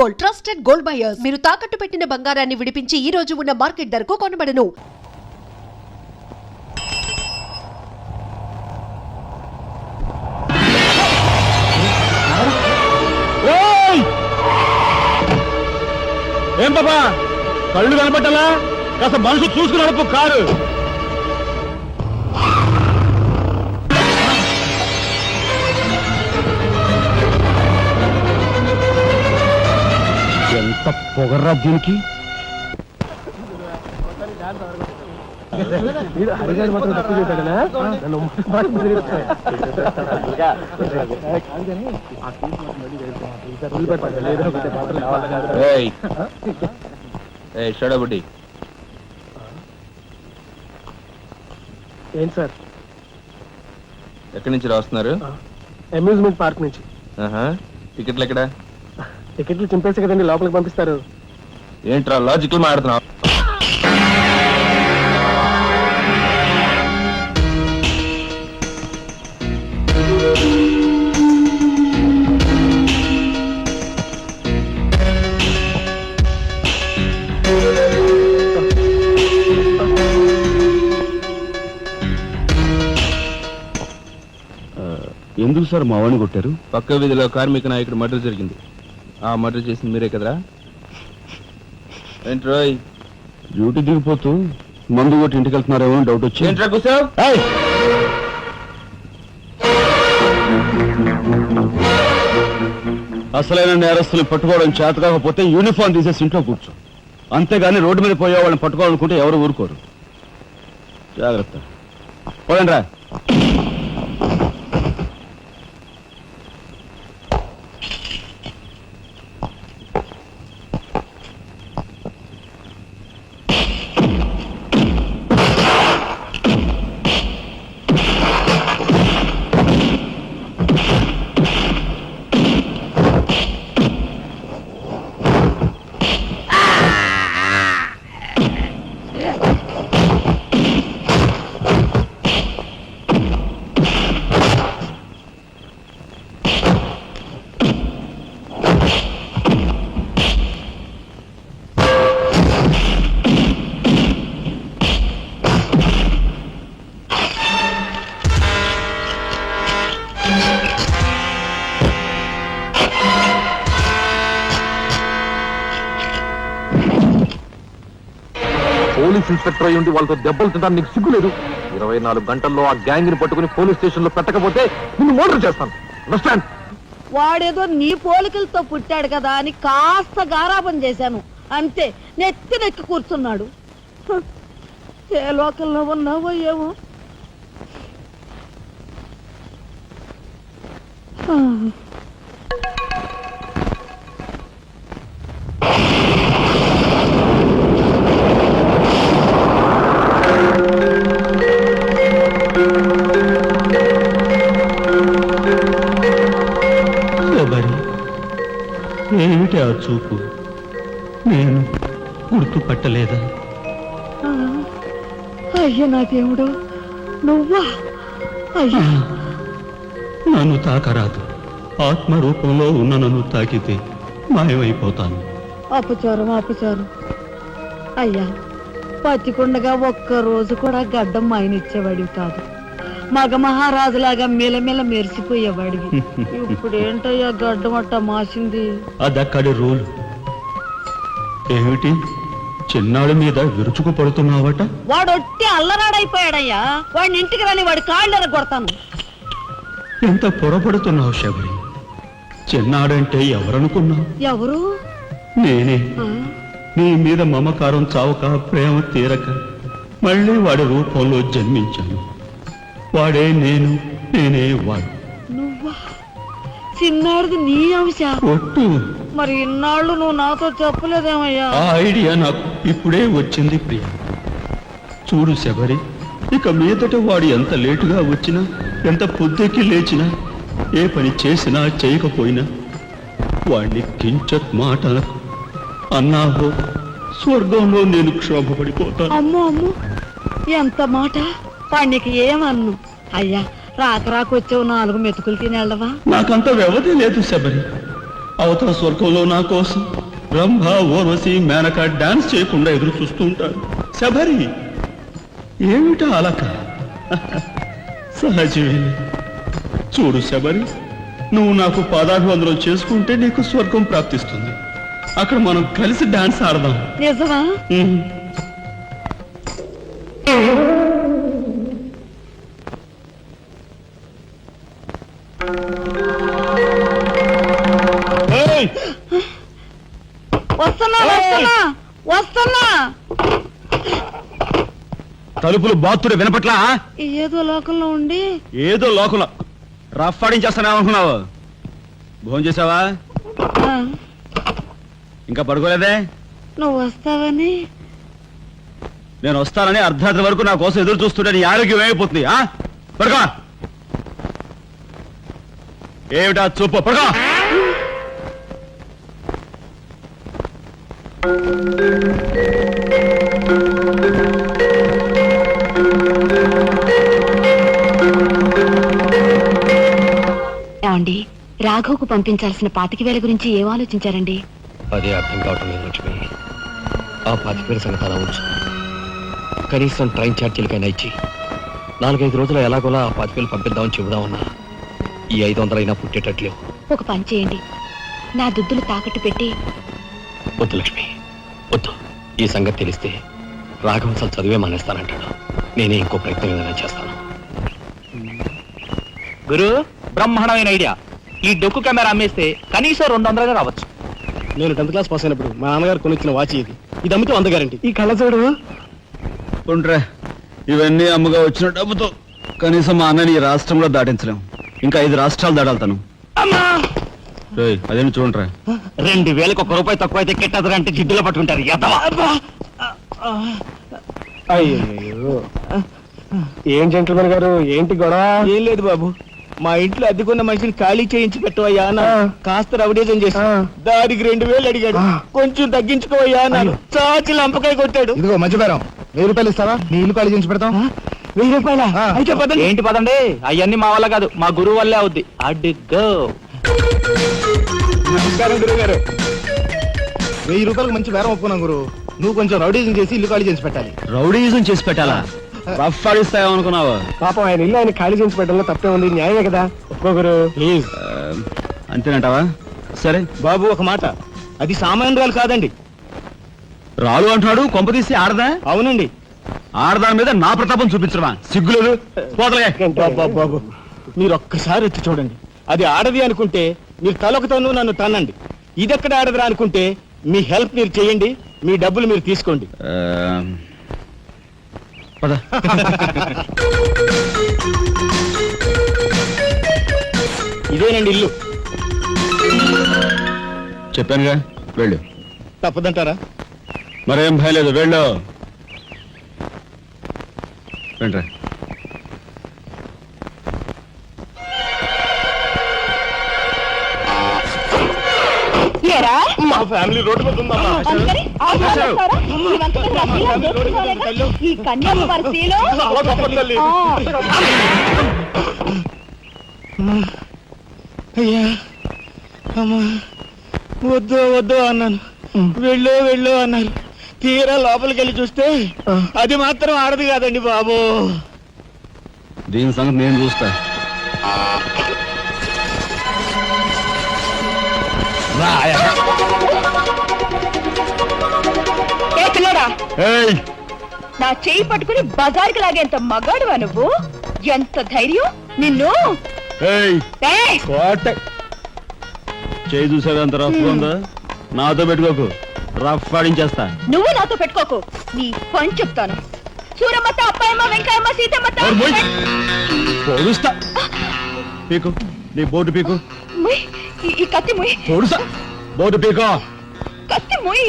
Gold, trusted gold buyers. మీరు తాకట్టు పెట్టిన బంగారాన్ని విడిపించి ఈ రోజు ఉన్న మార్కెట్ ధరకు కొనబడను. ఏం బాబా కళ్ళు కనపట్టాలా? కాస్త మనసు చూసుకుని నడుపు కారు. ఎంత పొగర్రా దీనికి. ఏంటి సార్? ఎక్కడి నుంచి రాస్తున్నారు? అమ్యూజ్మెంట్ పార్క్ నుంచి. టికెట్లు ఎక్కడ? టికెట్లు చింపేసి కదండి లోపలికి పంపిస్తారు. ఏంట్రా లాజికల్ మాట్లాడుతున్నావు? ఎందుకు సార్ మా వాడిని కొట్టారు? పక్క వీధిలో కార్మిక నాయకుడు మర్డర్ జరిగింది. ఆ మర్డర్ చేసింది మీరే కదరా? ఏంట్రోయ్ డ్యూటీ దిగిపోతూ మందు కొట్టి ఇంటికి వెళ్తున్నారేమో డౌట్ వచ్చి. ఏంట్రా కూర్చోవ్? అసలైన నేరస్తులు పట్టుకోవడం చేత కాకపోతే యూనిఫామ్ తీసేసి ఇంట్లో కూర్చో. అంతేగాని రోడ్డు మీద పోయే వాళ్ళని పట్టుకోవాలనుకుంటే ఎవరు ఊరుకోరు. జాగ్రత్త. పోయండి రా. పోలీస్ ఇన్స్పెక్టర్ అయ్యి ఉండి వాళ్ళతో దెబ్బలు తింటాను నీకు సిగ్గులేదు? 24 గంటల్లో ఆ గ్యాంగ్ ని పట్టుకుని పోలీస్ స్టేషన్ లో పెట్టకపోతే నిన్ను మర్డర్ చేస్తాను. అండర్స్టాండ్? వాడేదో నీ పోలికలతో పుట్టాడు కదా అని కాస్త గారాబం చేశాను అంతే. నెత్తి కూర్చున్నాడు. ఏ లోకల్లో ఉన్నావో ఏమో. ఏమిటి ఆ చూపు? నేను గుర్తుపట్టలేదా? అయ్యా నా దేవుడు, నువ్వా? అయ్యా నన్ను తాకరాదు. ఆత్మ రూపంలో ఉన్న నన్ను తాకితే మాయమైపోతాను. అపచారం అపచారం. అయ్యా పచ్చికుండగా ఒక్కరోజు కూడా గడ్డం మాయనిచ్చేవాడివి కాదు. మగ మహారాజులాగా మెలమెల మెరిసిపోయేవాడివి. ఇప్పుడు ఏంటయ్యా గడ్డం అట్ట మాసింది? అదక్కడి రూల్. ఏమిటి చిన్నాడు మీద విరుచుకు పడుతున్నావట? వాడొట్టి అల్లరాడైపోయాడయ్యా. వాడిని ఇంటికి రాని వాడి కాళ్ళెర కొడతాను. ఎంత పొరపడుతున్నావు శబరి? చిన్నాడంటే ఎవరనుకున్నావు? ఎవరు? నేనే. నీ మీద మమకారం చావక, ప్రేమ తీరక మళ్ళీ వాడి రూపంలో జన్మించాను. వాడే నేను, నేనే వాడు. నువ్వా? చిన్నాడిది నీ అంశ? ఒట్టు. మరి ఇన్నాళ్ళు నువ్వు నాతో చెప్పలేదేమయ్యా? ఆ ఐడియా నాకు ఇప్పుడే వచ్చింది ప్రియ. చూడు శబరి, ఇక మీదట వాడు ఎంత లేటుగా వచ్చినా, ఎంత పొద్దుకి లేచినా, ఏ పని చేసినా చేయకపోయినా వాడిని కించత్ మాట అన్నాహో స్వర్గంలో నేను క్షోభపడిపోతాను. అమ్మో అమ్మో, ఎంత మాట! వాడికి ఏమన్ను? అయ్యా రాకరాకొచ్చావు, 4 మెతుకులు తినేళ్ళవా? నాకంత వ్యవధి లేదు శబరి. అవతల స్వర్గంలో నా కోసం రంభ ఊర్వశి మేనక డాన్స్ చేయకుండా ఎదురు చూస్తూ ఉంటాడు. శబరి ఏమిటా అలక? సహజమే. చూడు శబరి, నువ్వు నాకు పాదాభివందనం చేసుకుంటే నీకు స్వర్గం ప్రాప్తిస్తుంది. అక్కడ మనం కలిసి డాన్స్ ఆడదాం. నిజమా? ఏయ్! వస్తున్నా వస్తున్నా వస్తున్నా. తలుపులు బాత్తుడు వినపట్లా? ఏదో లోకంలో ఉండి ఏదో లోకంలో రఫ్ ఆడించేస్తానేమనుకున్నావు? భోజనం చేసావా? ఆ, ఇంకా పడుకోలేదే? నువ్వు వస్తావని. నేను వస్తానని అర్ధరాత్రి వరకు నా కోసం ఎదురు చూస్తుంటే నీ ఆరోగ్యం ఏమైపోతుంది? పడుకో. ఏమిటా చూపు? పడుకో. ఏమండి, రాఘవ్కు పంపించాల్సిన 25,000 గురించి ఏం ఆలోచించారండి? అదే అర్థం కావటం లేదు లక్ష్మి. ఆ 25,000 సంగతి అలా ఉంచు. కనీసం ట్రైన్ ఛార్జీలకైనా ఇచ్చి 4-5 రోజులు ఎలాగోలా ఆ 25,000 పంపిద్దామని చెబుదామన్నా ఈ 500 అయినా పుట్టేటట్లేవు. ఒక పని చేయండి, నా దుద్దులు తాకట్టు పెట్టి. వద్దు లక్ష్మి, వద్దు. ఈ సంగతి తెలిస్తే రాఘవ అసలు చదివే మానేస్తానంటాడు. నేనే ఇంకో ప్రయత్నం ఏదైనా చేస్తాను. గురు, బ్రహ్మాండమైన ఐడియా. ఈ డొక్కు కెమెరా అమ్మేస్తే కనీసం 200 రావచ్చు. నేను 10th క్లాస్ పాస్ అయినప్పుడు మా నాన్నగారు కొనిచ్చిన వాచ్ ఇది అమ్మితే 100 గ్యారెంటీ. ఈ కళ్ళజోడు ఉంట్రా, ఇవన్నీ అమ్మగా వచ్చిన డబ్బుతో కనీసం మా అన్నని ఈ రాష్ట్రంలో దాటించలేం. ఇంకా 5 రాష్ట్రాలు దాడాలి తను. అదేమి చూడండిరా. 2,000కి 1 రూపాయి తక్కువ అయితే కెట్టదంటే జిడ్డులో పట్టుకుంటారు. అయ్యో, ఏం జెంట్లమెన్ గారు, ఏంటి గొడవ? ఏం లేదు బాబు, మా ఇంట్లో అద్దెకున్న మనిషిని ఖాళీ చేయించి పెట్టవయ్యా అన్న. కాస్త రవిడేజం చేసి దానికి 2,000 అడిగాడు. కొంచెం తగ్గించుకోవయ్యా అన్నాను. చాచి లంపకాయ కొట్టాడు. ఇదిగో మధ్యపేరం, 1000 రూపాయలు ఇస్తావా? నీ ఇల్లు ఖాళీ చేయించి పెడతాం. 1000 రూపాయల? అయితే పదండి. ఏంటి పదండి, అవన్నీ మా వల్ల కాదు, మా గురువు వల్లే అవుద్ది. అడ్డుగో. నమస్కారం గురువు గారు. 1000 రూపాయలకు మంచి బేరం ఒప్పుకున్నాం గురు. నువ్వు కొంచెం రౌడీజం చేసి ఇల్లు ఖాళీ చేసి పెట్టాలి. రౌడీజం చేసి పెట్టాలా? రఫ్ ఆడిస్తాయేమనుకున్నావా? పాపం ఆయన ఇల్లు ఆయన ఖాళీ చేసి పెట్టడంలో తప్పే ఉంది. న్యాయమే కదా, ఒప్పుకోగురు ప్లీజ్. అంతేనంటావా? సరే బాబు, ఒక మాట, అది సామాన్యురాలు కాదండి. రాలు అంటున్నాడు. కొంపదీసి ఆడదా? అవునండి. ఆడదాని మీద నా ప్రతాపం చూపించడమా? సిగ్గులేదు. పోతలే. బాబు, మీరు ఒక్కసారి వచ్చి చూడండి. అది ఆడది అనుకుంటే మీరు తలొకతోనూ నన్ను తన్నండి. ఇదెక్కడ ఆడదురా అనుకుంటే మీ హెల్ప్ మీరు చేయండి, మీ డబ్బులు మీరు తీసుకోండి. పద. ఇదేనండి ఇల్లు. చెప్పానుగా, వెళ్ళు. తప్పదంటారా? మరేం భయం లేదు, వెళ్ళు. వెంట్రా. మా ఫ్యామిలీ రోడ్డు మీద ఉందమ్మా. ఈ కన్యాకుమారిలో చాలా గొప్ప తల్లి. అయ్యా, అమ్మా, వద్దు వద్దు అన్నాను. వెళ్ళు వెళ్ళు అన్నారు. తీరా లోపలికి వెళ్ళి చూస్తే అది మాత్రం ఆడదు కాదండి బాబు. దీని సంగతి నేను చూస్తా. ఏయ్, నా చెయ్యి పట్టుకుని బజార్కి లాగేంత మగాడువా నువ్వు? ఎంత ధైర్యం నిన్ను! ఏయ్, ఏయ్! కోట చేయి చూసావు ఎంత రఫ్ ఉందా? నాతో పెట్టుకోకు, రఫ్ ఆడించేస్తా. నువ్వు నాతో పెట్టుకోకు, నీ పని చెప్తాను. సూరమ్మత, అప్పాయమ్మ, వెంకాయమ్మ, సీతమ్మత. పొడుస్తా. పీకు, నీ బోర్డు పీకు. ముయ్, ఈ కత్తి ముయ్. పొడుస్తా. బోర్డు పీకో. కత్తి ముయ్.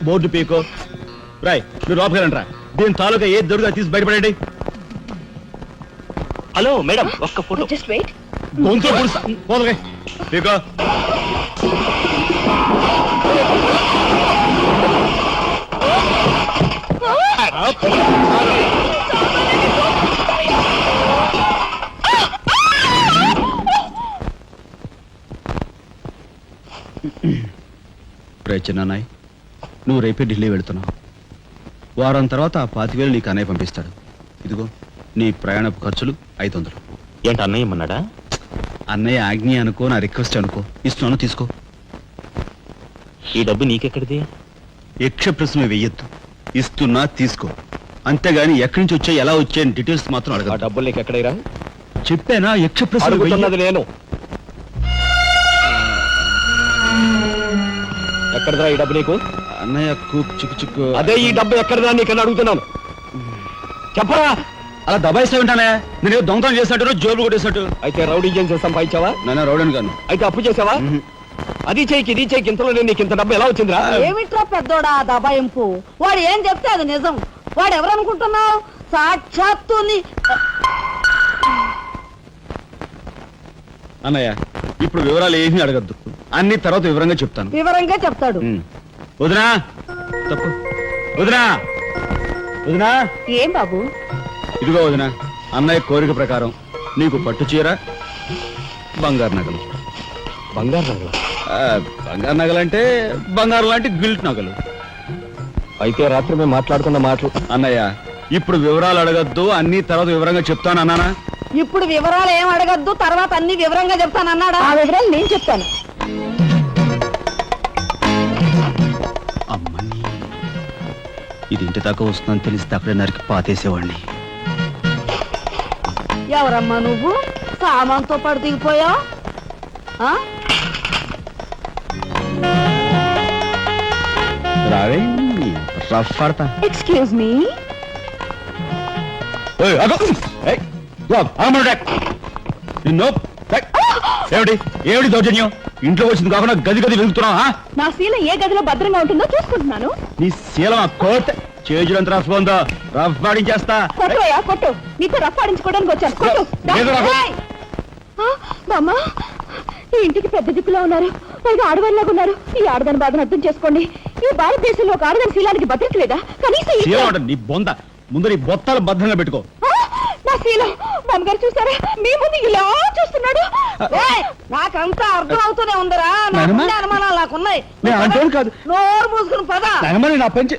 బోర్డు పీకో. రాయ్, మీరు లోపకెళ్ళండి. దీని తాలూకా ఏది దొరుకుతా తీసి బయటపడండి. హలో మేడం, ఒక్క ఫోటో. Just wait. గొంతు పొడుస్తా. పోదలే పీకో. ప్రయత్నాయ్ నువ్వు రేపే ఢిల్లీ వెళుతున్నావు. వారం తర్వాత ఆ 25,000 నీకు అన్నయ్య పంపిస్తాడు. ఇదిగో నీ ప్రయాణపు ఖర్చులు 500. ఏంటి అన్నయ్య ఏమన్నాడా? అన్నయ్య ఆజ్ఞ అనుకో, నా రిక్వెస్ట్ అనుకో. ఇస్తున్నాను, తీసుకో. ఈ డబ్బు నీకెక్కడిది? యక్ష ప్రశ్న వెయ్యొద్దు. ఇస్తున్నా, తీసుకో. అంతేగాని ఎక్కడి నుంచి వచ్చాయి, ఎలా వచ్చాయని డీటెయిల్స్ మాత్రం ఆ అడగ. డబ్బులు నీకు ఎక్కడైరా? చెప్పానా యక్ష ప్రశ్న అడుగుతున్నది నేను. ఎక్కడదా ఈ డబ్బు నీకు? అన్నయ్య చిక్కు చిక్కు. అదే ఈ డబ్బు ఎక్కడదా నీకని అడుగుతున్నాను. చెప్పరా. అలా దబాయిస్తా ఉంటానే. నేను దొంగతనం చేసినట్టు, జోబులు కొట్టేసినట్టు. అయితే రౌడీ చేసి సంపాదించావా? నాన్న రౌడన్ గాను. అయితే అప్పు చేసావా? అది చేయికి ఇది చేయికి ఇంతలో నేను నీకు ఇంత డబ్బు ఎలా వచ్చిందిరా? ఏమిట్రా పెద్దోడా ఆ దబాయింపు? వాడు ఏం చెప్తే అది నిజం. వాడు ఎవరనుకుంటున్నావు? సాక్షాత్తు అన్నయ్య ఇప్పుడు వివరాలు ఏమీ అడగద్దు, అన్ని తర్వాత వివరంగా చెప్తాను. వివరంగా చెప్తాడు. వదినా తప్పు. వదినా వదినా. ఏం బాబు? ఇదిగో వదినా, అన్నయ్య కోరిక ప్రకారం నీకు పట్టు చీర, బంగారు నగలు. బంగారు నగలు? బంగారు నగలంటే బంగారు లాంటి గిల్ట్ నగలు. అయితే రాత్రి మేము మాట్లాడుకున్న మాటలు. అన్నయ్య ఇప్పుడు వివరాలు అడగద్దు, అన్ని తర్వాత వివరంగా చెప్తాను అన్నానా? ఇప్పుడు వివరాలు ఏం అడగద్దు, తర్వాత అన్ని వివరంగా చెప్తానన్నాడా? ఆ వివరాలు నేను చెప్తాను. అమ్మని ఇది ఇంటి దాకా వస్తుందని తెలిస్తే అక్కడే నరికి పాతేసేవాడిని. ఎవరమ్మా నువ్వు? సామాన్తో పాటు దిగిపోయావు. రావే రఫ్ పడతా. Excuse me. ఏమిటి ఏమిటి దౌర్జన్యం? ఇంట్లో వచ్చింది కాకుండా గది గది వెళ్తున్నావా? నా శీల ఏ గదిలో భద్రంగా ఉంటుందో చూసుకుంటున్నాను. నీ శీలం ఆ కోట్ చేజులంత రఫ్ ఉందో, రఫ్ పాడించేస్తా. కొట్టుయా కొట్టు. నీతో రఫ్ ఆడించుకోవడానికి వచ్చాను. కొట్టు. లేదు రఫ్. బామ్మ, ఈ ఇంటికి పెద్ద దిక్కులో ఉన్నారు, పైగా ఆడవాళ్ళలాగా ఉన్నారు. ఈ ఆడదాని బాధను అర్థం చేసుకోండి. ఈ భారతదేశంలో ఒక ఆడదాని శీలానికి భద్రత లేదా? కనీసం శీలం అంటే నీ బొంద. ముందు నీ బొత్తాలు భద్రంగా పెట్టుకో. నా శీలం బామ్మగారు చూసారా? మీ ముందు ఇలా చూస్తున్నాడు. నాకంతా అర్థం అవుతూనే ఉందరా. అనుమానాలు నాకున్నాయి. నేను అంటోను కాదు. నోరు మూసుకుని పద. నా పెంచి